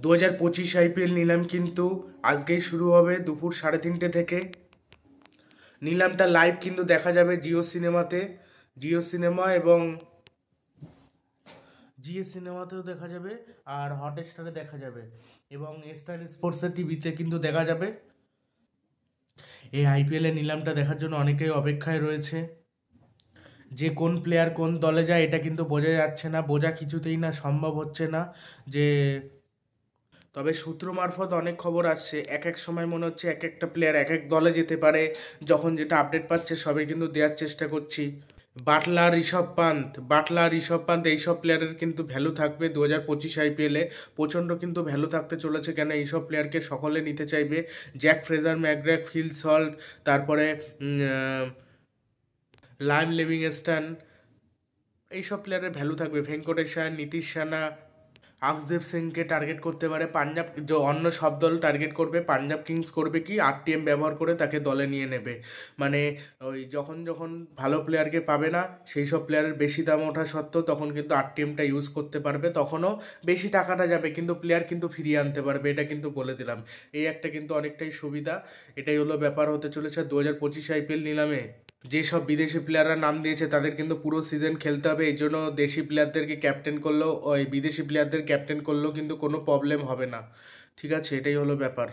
2025 IPL নিলাম কিন্তু আজকেই শুরু হবে দুপুর 3:30 থেকে। নিলামটা লাইভ কিন্তু দেখা যাবে জিও সিনেমাতে, জিও সিনেমা এবং জিও সিনেমাতেও দেখা যাবে, আর হটস্টারে দেখা যাবে, এবং স্টার স্পোর্টসের টিভিতে কিন্তু দেখা যাবে। এই আইপিএলের নিলামটা দেখার জন্য অনেকেই অপেক্ষায় রয়েছে। যে কোন প্লেয়ার কোন দলে যায় এটা কিন্তু বোঝা যাচ্ছে না, বোঝা কিছুতেই না, সম্ভব হচ্ছে না। যে তবে সূত্র মারফত অনেক খবর আসছে, এক এক সময় মনে হচ্ছে এক একটা প্লেয়ার এক এক দলে যেতে পারে। যখন যেটা আপডেট পাচ্ছে সবই কিন্তু দেওয়ার চেষ্টা করছি। বাটলার ঋষভ পান্ত এইসব প্লেয়ারের কিন্তু ভ্যালু থাকবে 2025 আইপিএলে, প্রচণ্ড কিন্তু ভ্যালু থাকতে চলেছে। কেন এইসব প্লেয়ারকে সকলে নিতে চাইবে। জ্যাক ফ্রেজার ম্যাকগ্র্যাক, ফিল সল্ট, তারপরে লাইম লিভিংস্টন, এইসব প্লেয়ারের ভ্যালু থাকবে। ভেঙ্কটেশ আয়ার, নীতিশ রানা, আকসদীপ সিংকে টার্গেট করতে পারে পাঞ্জাব। যে অন্য সব দল টার্গেট করবে, পাঞ্জাব কিংস করবে কি আরটিএম ব্যবহার করে তাকে দলে নিয়ে নেবে। মানে ওই যখন যখন ভালো প্লেয়ারকে পাবে না, সেই সব প্লেয়ারের বেশি দাম ওঠা সত্ত্বেও তখন কিন্তু আরটিএমটা ইউজ করতে পারবে। তখনও বেশি টাকাটা যাবে কিন্তু প্লেয়ার কিন্তু ফিরিয়ে আনতে পারবে, এটা কিন্তু বলে দিলাম। এই একটা কিন্তু অনেকটাই সুবিধা। এটাই হলো ব্যাপার হতে চলেছে 2025 আইপিএল নিলামে। যেসব বিদেশি প্লেয়াররা নাম দিয়েছে তাদের কিন্তু পুরো সিজন খেলতে হবে, এই জন্য দেশি প্লেয়ারদেরকে ক্যাপ্টেন করলেও, ওই বিদেশি প্লেয়ারদের ক্যাপ্টেন করলেও কিন্তু কোনো প্রবলেম হবে না। ঠিক আছে, এটাই হলো ব্যাপার।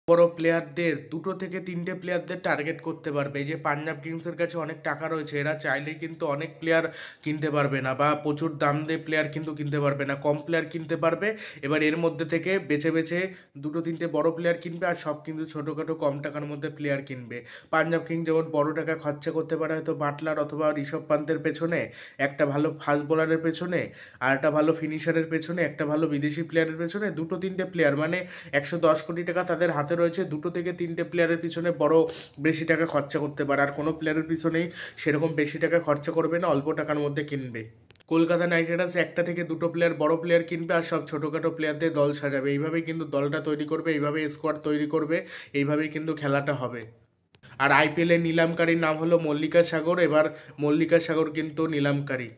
বড় প্লেয়ারদের 2 থেকে 3টে প্লেয়ারদের টার্গেট করতে পারবে। এই যে পাঞ্জাব কিংসের কাছে অনেক টাকা রয়েছে, এরা চাইলেই কিন্তু অনেক প্লেয়ার কিনতে পারবে না, বা প্রচুর দাম দিয়ে প্লেয়ার কিন্তু কিনতে পারবে না, কম প্লেয়ার কিনতে পারবে। এবার এর মধ্যে থেকে বেছে বেছে 2-3টে বড় প্লেয়ার কিনবে, আর সব কিন্তু ছোটোখাটো কম টাকার মধ্যে প্লেয়ার কিনবে। পাঞ্জাব কিংস যেমন বড় টাকা খরচা করতে পারে হয়তো বাটলার অথবা ঋষভ পান্তের পেছনে, একটা ভালো ফাস্ট বোলারের পেছনে, আর একটা ভালো ফিনিশারের পেছনে, একটা ভালো বিদেশি প্লেয়ারের পেছনে, 2-3টে প্লেয়ার, মানে 110 কোটি টাকা তাদের হাতে রয়েছে। 2 থেকে 3টে প্লেয়ারের পিছনে বড় বেশি টাকা খরচা করতে পারে, আর কোনো প্লেয়ারের পিছনেই সেরকম বেশি টাকা খরচা করবে না, অল্প টাকার মধ্যে কিনবে। কলকাতা নাইট রাইডার্স 1 থেকে 2টো প্লেয়ার বড় প্লেয়ার কিনবে, আর সব ছোটোখাটো প্লেয়ারদের দল সাজাবে। এইভাবেই কিন্তু দলটা তৈরি করবে, এইভাবেই স্কোয়াড তৈরি করবে, এইভাবেই কিন্তু খেলাটা হবে। আর আইপিএলের নিলামকারীর নাম হলো মল্লিকা সাগর। এবার মল্লিকা সাগর কিন্তু নিলামকারী।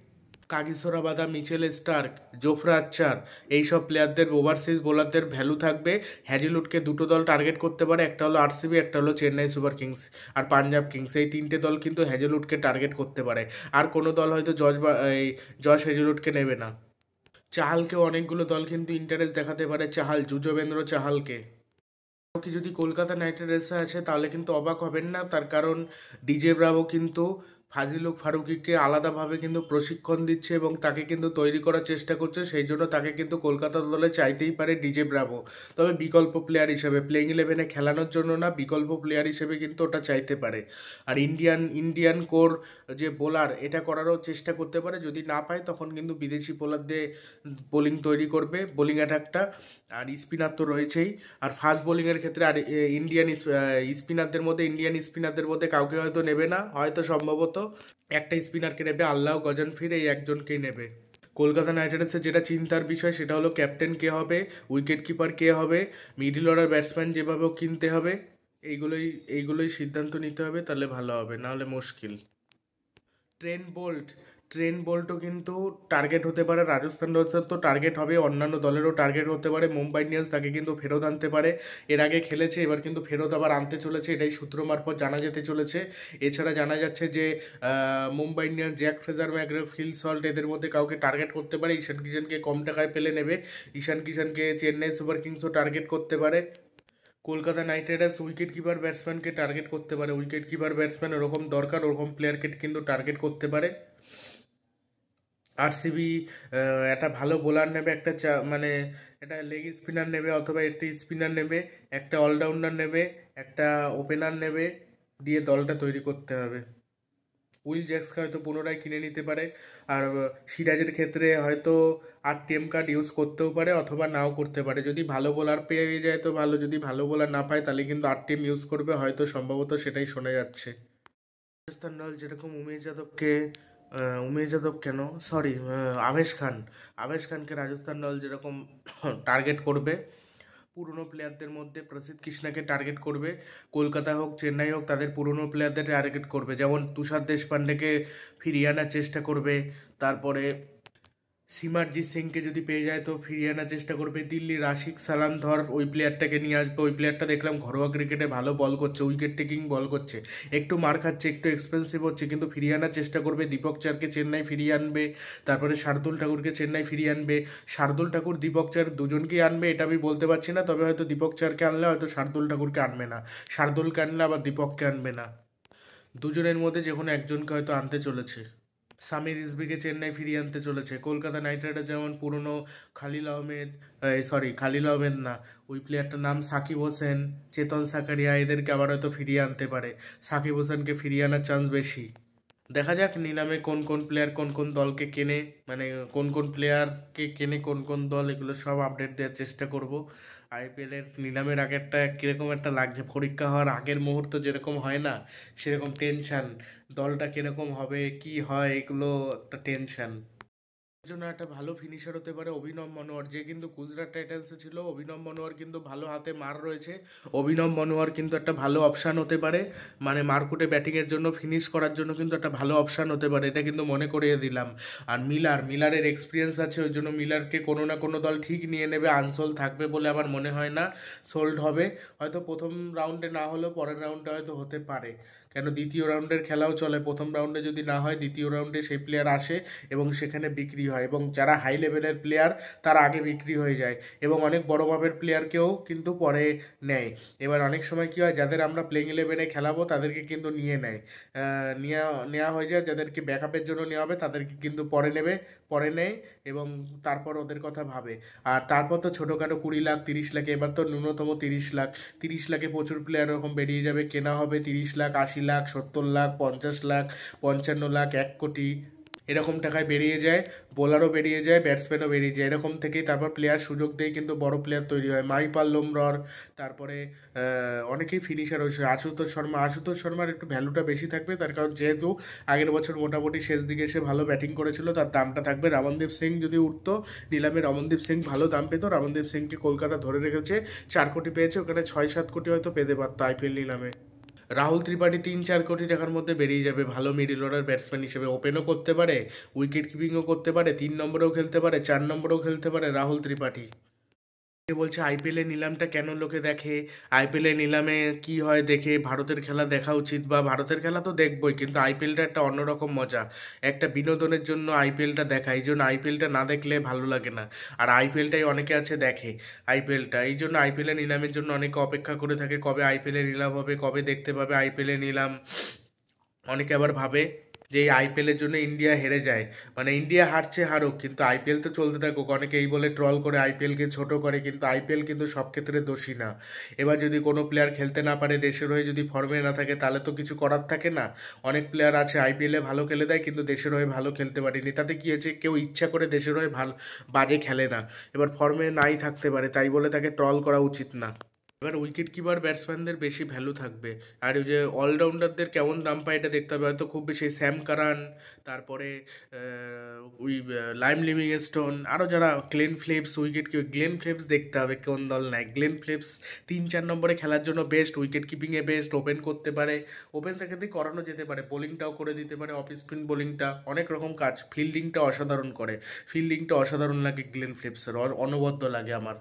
Kagiso Rabada, Mitchell Starc, Jofra Archer, এইসব প্লেয়ারদের, ওভারসিজ বোলারদের ভ্যালু থাকবে। হ্যাজিলউডকে 2টো দল টার্গেট করতে পারে, একটা হলো আরসিবি, একটা হলো চেন্নাই সুপার কিংস আর পাঞ্জাব কিংস। এই 3টে দল কিন্তু হ্যাজিলউডকে টার্গেট করতে পারে। আর কোনো দল হয়তো জশ হ্যাজিলউডকে নেবে না। চাহালকেও অনেকগুলো দল কিন্তু ইন্টারেস্ট দেখাতে পারে, চাহাল, যুজবেন্দ্র চাহালকে। কি যদি কলকাতা নাইট রাইডার্সে আসে তাহলে কিন্তু অবাক হবেন না, তার কারণ ডিজে ব্রাভো কিন্তু ফাজিলুক ফারুকিকে আলাদাভাবে কিন্তু প্রশিক্ষণ দিচ্ছে এবং তাকে কিন্তু তৈরি করার চেষ্টা করছে। সেই জন্য তাকে কিন্তু কলকাতা দলে চাইতেই পারে ডিজে ব্রাভো। তবে বিকল্প প্লেয়ার হিসেবে, প্লেইং ইলেভেনে খেলানোর জন্য না, বিকল্প প্লেয়ার হিসেবে কিন্তু ওটা চাইতে পারে। আর ইন্ডিয়ান ইন্ডিয়ান কোর যে বোলার, এটা করারও চেষ্টা করতে পারে। যদি না পায় তখন কিন্তু বিদেশি বোলার দিয়ে বোলিং তৈরি করবে, বোলিং অ্যাটাকটা। আর স্পিনার তো রয়েছেই। আর ফাস্ট বোলিংয়ের ক্ষেত্রে আর ইন্ডিয়ান স্পিনারদের মধ্যে কাউকে হয়তো নেবে না, হয়তো সম্ভবত একটা স্পিনারকে নেবে, আল্লাহ গজনফির, এই একজনকেই নেবে। কলকাতা নাইট রাইডার্সের যেটা চিন্তার বিষয় সেটা হলো ক্যাপ্টেন কে হবে, উইকেট কিপার কে হবে, মিডল অর্ডার ব্যাটসম্যান যেভাবেও কিনতে হবে। এইগুলোই এইগুলোই সিদ্ধান্ত নিতে হবে, তাহলে ভালো হবে, নাহলে মুশকিল। ট্রেন্ট বোল্ট, ট্রেন্ট বোল্টও কিন্তু টার্গেট হতে পারে। রাজস্থান রয়্যালসের তো টার্গেট হবে, অন্যান্য দলেরও টার্গেট হতে পারে। মুম্বাই ইন্ডিয়ান্স তাকে কিন্তু ফেরত আনতে পারে। এর আগে খেলেছে, এবার কিন্তু ফেরত আবার আনতে চলেছে, এটাই সূত্র মারফত জানা যেতে চলেছে। এছাড়া জানা যাচ্ছে যে Mumbai Indians Jake Fraser McGurk, Phil Salt, এদের মধ্যে কাউকে টার্গেট করতে পারে। ঈশান কিষানকে কম টাকায় পেলে নেবে। ঈশান কিষানকে চেন্নাই সুপার কিংসও টার্গেট করতে পারে। Kolkata knight riders wicket keeper ব্যাটসম্যানকে টার্গেট করতে পারে। উইকেট কিপার ব্যাটসম্যান ওরকম দরকার, ওরকম প্লেয়ারকে কিন্তু টার্গেট করতে পারে। আরসিবি একটা ভালো বোলার নেবে, মানে একটা লেগ স্পিনার নেবে, অথবা একটা স্পিনার নেবে, একটা অলরাউন্ডার নেবে, একটা ওপেনার নেবে, দিয়ে দলটা তৈরি করতে হবে। উইল জ্যাক্সকে হয়তো পুনরায় কিনে নিতে পারে। আর সিরাজের ক্ষেত্রে হয়তো আরটিএম কার্ড ইউজ করতেও পারে অথবা নাও করতে পারে। যদি ভালো বোলার পেয়ে যায় তো ভালো, যদি ভালো বোলার না পায় তাহলে কিন্তু আরটিএম ইউজ করবে, হয়তো সম্ভবত সেটাই শোনা যাচ্ছে। রাজস্থান রয়্যালস যেরকম উমেশ যাদব কেন, সরি, আবেশ খানকে রাজস্থান রয়্যালস যেরকম টার্গেট করবে, পুরনো প্লেয়ারদের মধ্যে প্রসিদ্ধ কৃষ্ণাকে টার্গেট করবে। কলকাতা হোক চেন্নাই হোক তাদের পুরনো প্লেয়ারদের টার্গেট করবে, যেমন তুষার দেশপান্ডেকে ফিরিয়ে আনার চেষ্টা করবে। তারপরে সিমারজিৎ সিংকে যদি পেয়ে যায় তো ফিরিয়ে আনার চেষ্টা করবে। দিল্লি রাশিক সালাম ধর ওই প্লেয়ারটাকে নিয়ে আসবে। ওই প্লেয়ারটা দেখলাম ঘরোয়া ক্রিকেটে ভালো বল করছে, উইকেট টেকিং বল করছে, একটু মার খাচ্ছে, একটু এক্সপেন্সিভ হচ্ছে, কিন্তু ফিরিয়ে আনার চেষ্টা করবে। দীপক চারকে চেন্নাই ফিরিয়ে আনবে, তারপরে শার্দুল ঠাকুরকে চেন্নাই ফিরিয়ে আনবে। শার্দুল ঠাকুর দীপক চার দুজনকেই আনবে এটা আমি বলতে পারছি না, তবে হয়তো দীপক চারকে আনলে হয়তো শার্দুল ঠাকুরকে আনবে না, শার্দুলকে আনলে আবার দীপককে আনবে না, দুজনের মধ্যে যে কোনো একজনকে হয়তো আনতে চলেছে। সামির রিজভিকে চেন্নাই ফিরিয়ে আনতে চলেছে। কলকাতা নাইট রাইডার্স যেমন পুরনো খালিল আহমেদ, খালিল আহমেদ না, ওই প্লেয়ারটার নাম সাকিব হোসেন, চেতন সাকারিয়া, এদেরকে আবার হয়তো ফিরিয়ে আনতে পারে। সাকিব হোসেনকে ফিরিয়ে আনার চান্স বেশি। দেখা যাক নিলামে কোন কোন প্লেয়ার কোন কোন দলকে কেনে, মানে কোন কোন প্লেয়ারকে কেনে কোন কোন দল, এগুলো সব আপডেট দেওয়ার চেষ্টা করব। আইপিএলের নিলামের আগে একটা কীরকম একটা লাগছে, পরীক্ষা হওয়ার আগের মুহূর্ত যেরকম হয় না, সেরকম টেনশান, দলটা কীরকম হবে কি হয় এগুলো একটা টেনশান। জন্য একটা ভালো ফিনিশার হতে পারে অভিনব মনোহর, যে কিন্তু গুজরাট টাইটান্সে ছিল। অভিনব মনোহর কিন্তু ভালো হাতে মার রয়েছে, অভিনব মনোহর কিন্তু একটা ভালো অপশান হতে পারে, মানে মারকুটে ব্যাটিংয়ের জন্য, ফিনিশ করার জন্য কিন্তু একটা ভালো অপশান হতে পারে, এটা কিন্তু মনে করিয়ে দিলাম। আর মিলারের এক্সপিরিয়েন্স আছে, ওই জন্য মিলারকে কোনো না কোনো দল ঠিক নিয়ে নেবে, আনসোল্ড থাকবে বলে আমার মনে হয় না, সোল্ড হবে। হয়তো প্রথম রাউন্ডে না হলেও পরের রাউন্ডে হয়তো হতে পারে, কেন দ্বিতীয় রাউন্ডের খেলাও চলে। প্রথম রাউন্ডে যদি না হয় দ্বিতীয় রাউন্ডে সেই প্লেয়ার আসে এবং সেখানে বিক্রি হয়, এবং যারা হাই লেভেলের প্লেয়ার তারা আগে বিক্রি হয়ে যায়, এবং অনেক বড় মাপের প্লেয়ারকেও কিন্তু পরে নেয়। এবার অনেক সময় কী হয়, যাদের আমরা প্লেইং ইলেভেনে খেলাবো তাদেরকে কিন্তু নিয়ে নেয়, নেওয়া হয়ে যায়, যাদেরকে ব্যাকআপের জন্য নেওয়া হবে তাদেরকে কিন্তু পরে নেয়, এবং তারপর ওদের কথা ভাবে। আর তারপর তো ছোটোখাটো 20 লাখ 30 লাখে, এবার তো ন্যূনতম 30 লাখ, 30 লাখে প্রচুর প্লেয়ার এরকম বেরিয়ে যাবে, কেনা হবে 30 লাখ 80 লাখ 70 লাখ 50 লাখ 55 লাখ 1 কোটি, এরকম টাকায় বেরিয়ে যায়। বোলারও বেরিয়ে যায়, ব্যাটসম্যানও বেরিয়ে যায়, এরকম থেকেই তারপর প্লেয়ার সুযোগ দিয়ে কিন্তু বড় প্লেয়ার তৈরি হয়। মাহিপাল লোমরর, তারপরে অনেকেই ফিনিশার হয়েছে। আশুতোষ শর্মার একটু ভ্যালুটা বেশি থাকবে, তার কারণ যেহেতু আগের বছর মোটামুটি শেষ দিকে এসে ভালো ব্যাটিং করেছিল, তার দামটা থাকবে। রমনদীপ সিং যদি উঠতো নিলামে, রমনদীপ সিং ভালো দাম পেত, রমনদীপ সিংকে কলকাতা ধরে রেখেছে, 4 কোটি পেয়েছে, ওখানে 6-7 কোটি হয়তো পেতে পারতো আইপিএল নিলামে। রাহুল ত্রিপাঠী 3-4 কোটি টাকার মধ্যে বেরিয়ে যাবে, ভালো মিডল অর্ডার ব্যাটসম্যান হিসেবে, ওপেনও করতে পারে, উইকেট কিপিংও করতে পারে, 3 নম্বরেও খেলতে পারে, 4 নম্বরেও খেলতে পারে রাহুল ত্রিপাঠী। বলছে আইপিএলের নিলামটা কেন লোকে দেখে, আইপিএলের নিলামে কি হয় দেখে, ভারতের খেলা দেখা উচিত, বা ভারতের খেলা তো দেখবই, কিন্তু আইপিএলটা একটা অন্যরকম মজা, একটা বিনোদনের জন্য আইপিএলটা দেখা, এই জন্য আইপিএলটা না দেখলে ভালো লাগে না। আর আইপিএলটাই অনেকে আছে দেখে আইপিএলটা, এই জন্য আইপিএলের নিলামের জন্য অনেকে অপেক্ষা করে থাকে, কবে আইপিএলের নিলাম হবে, কবে দেখতে পাবে আইপিএলের নিলাম। অনেকে আবার ভাবে যে এই আইপিএলের জন্য ইন্ডিয়া হেরে যায়, মানে ইন্ডিয়া হারুক কিন্তু আইপিএল তো চলতে থাকুক, অনেকে এই বলে ট্রল করে আইপিএলকে ছোট করে, কিন্তু আইপিএল কিন্তু সব ক্ষেত্রে দোষী না। এবার যদি কোনো প্লেয়ার খেলতে না পারে, দেশের হয়ে যদি ফর্মে না থাকে, তাহলে তো কিছু করার থাকে না। অনেক প্লেয়ার আছে আইপিএলে ভালো খেলে দেয় কিন্তু দেশের হয়ে ভালো খেলতে পারেনি, তাতে কী হয়েছে, কেউ ইচ্ছা করে দেশের হয়ে ভালো বাজে খেলে না, এবার ফর্মে নাই থাকতে পারে, তাই বলে তাকে ট্রল করা উচিত না। এবার উইকেট কিপার ব্যাটসম্যানদের বেশি ভ্যালু থাকবে, আর ওই যে অলরাউন্ডারদের কেমন দাম পায় এটা দেখতে হবে, হয়তো খুব বেশি স্যাম কারান, তারপরে ওই লাইম লিভিংস্টোন, আরও যারা গ্লেন ফিলিপস, গ্লেন ফিলিপস দেখতে হবে কোন দল নেয়। গ্লেন ফিলিপস 3-4 নম্বরে খেলার জন্য বেস্ট, উইকেট কিপিংয়ে বেস্ট, ওপেন করতে পারে, ওপেন থেকে দিয়ে করানো যেতে পারে, বোলিংটাও করে দিতে পারে, অফ স্পিন বোলিংটা, অনেক রকম কাজ, ফিল্ডিংটা অসাধারণ করে, ফিল্ডিংটা অসাধারণ লাগে গ্লেন ফিলিপসের, অনবদ্য লাগে আমার।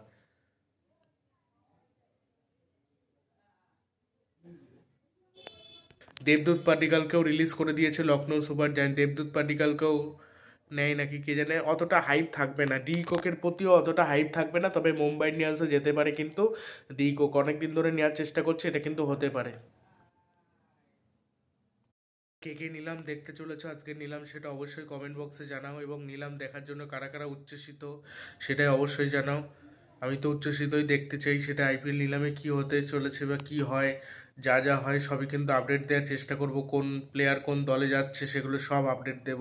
দেবদূত পাডিক্কালকেও রিলিজ করে দিয়েছে লখনৌ সুপার জায়ান্ট, দেবদূত পাডিক্কালকেও নেয় নাকি কে জানে, অতটা হাইপ থাকবে না, ডি কোকের প্রতিও অতটা হাইপ থাকবে না, তবে মুম্বাই ইন্ডিয়ান্সও যেতে পারে, কিন্তু ডি কোক অনেকদিন ধরে নেওয়ার চেষ্টা করছে, এটা কিন্তু হতে পারে। কে কে নিলাম দেখতে চলেছো আজকের নিলাম, সেটা অবশ্যই কমেন্ট বক্সে জানাও, এবং নিলাম দেখার জন্য কারা কারা উচ্ছ্বসিত সেটাই অবশ্যই জানাও। আমি তো উচ্ছ্বসিতই দেখতে চাই, সেটা আইপিএল নিলামে কি হতে চলেছে বা কি হয়, যা যা হয় সবই কিন্তু আপডেট দেওয়ার চেষ্টা করব, কোন প্লেয়ার কোন দলে যাচ্ছে সেগুলো সব আপডেট দেব।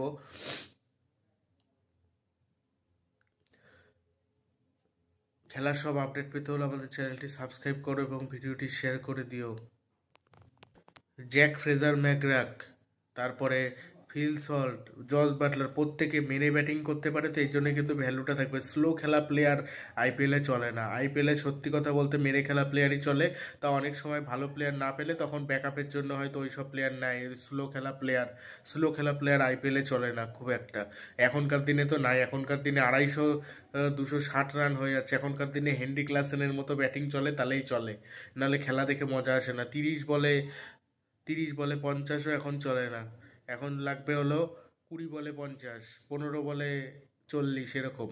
খেলার সব আপডেট পেতে হলে আমাদের চ্যানেলটি সাবস্ক্রাইব করো এবং ভিডিওটি শেয়ার করে দিও। জ্যাক ফ্রেজার ম্যাকগ্রাক, তারপরে ফিল সল্ট, জস বাটলার প্রত্যেকে মেরে ব্যাটিং করতে পারে, তো এই জন্য কিন্তু ভ্যালুটা থাকবে। স্লো খেলা প্লেয়ার আইপিএলে চলে না। আইপিএলে সত্যি কথা বলতে মেরে খেলা প্লেয়ারই চলে। তা অনেক সময় ভালো প্লেয়ার না পেলে তখন ব্যাকআপের জন্য হয়তো ওই সব প্লেয়ার নেয়। স্লো খেলা প্লেয়ার আইপিএলে চলে না খুব একটা। এখনকার দিনে তো নাই, এখনকার দিনে 250 260 রান হয়ে যাচ্ছে। এখনকার দিনে হেনরি ক্লাসেনের মতো ব্যাটিং চলে, তাহলেই চলে, নাহলে খেলা দেখে মজা আসে না। 30 বলে 50ও এখন চলে না। এখন লাগবে হলো 20 বলে 50, 15 বলে 40, এরকম।